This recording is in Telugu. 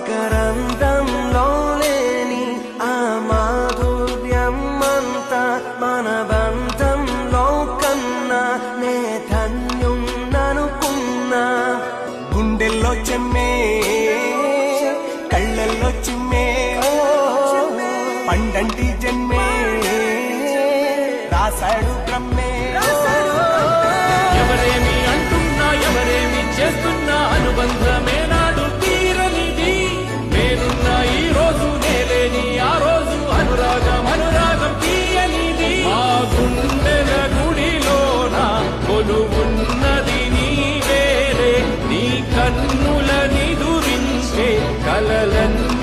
మకరందంలో లేని ఆ మాధుర్యం అంతా మన బంధంలో కన్నా నే ధన్యున్ననుకున్నా. గుండెల్లో చెమ్మే కళ్ళల్లో చిమ్మే పండంటి జన్మే రాశాడు బ్రహ్మే. ఎవరేమి అంటున్నా ఎవరేమి చేస్తున్నా అనుబంధమే నాడు తీరనిది. నేనున్న ఈ రోజు నేలేని ఆ రోజు అనురాగం అనురాగం తీయనిది. మా గుండెల గుడిలోన కొలువున్నది నీవేలే. నీ కన్నుల నిదురించే కలలన్నీ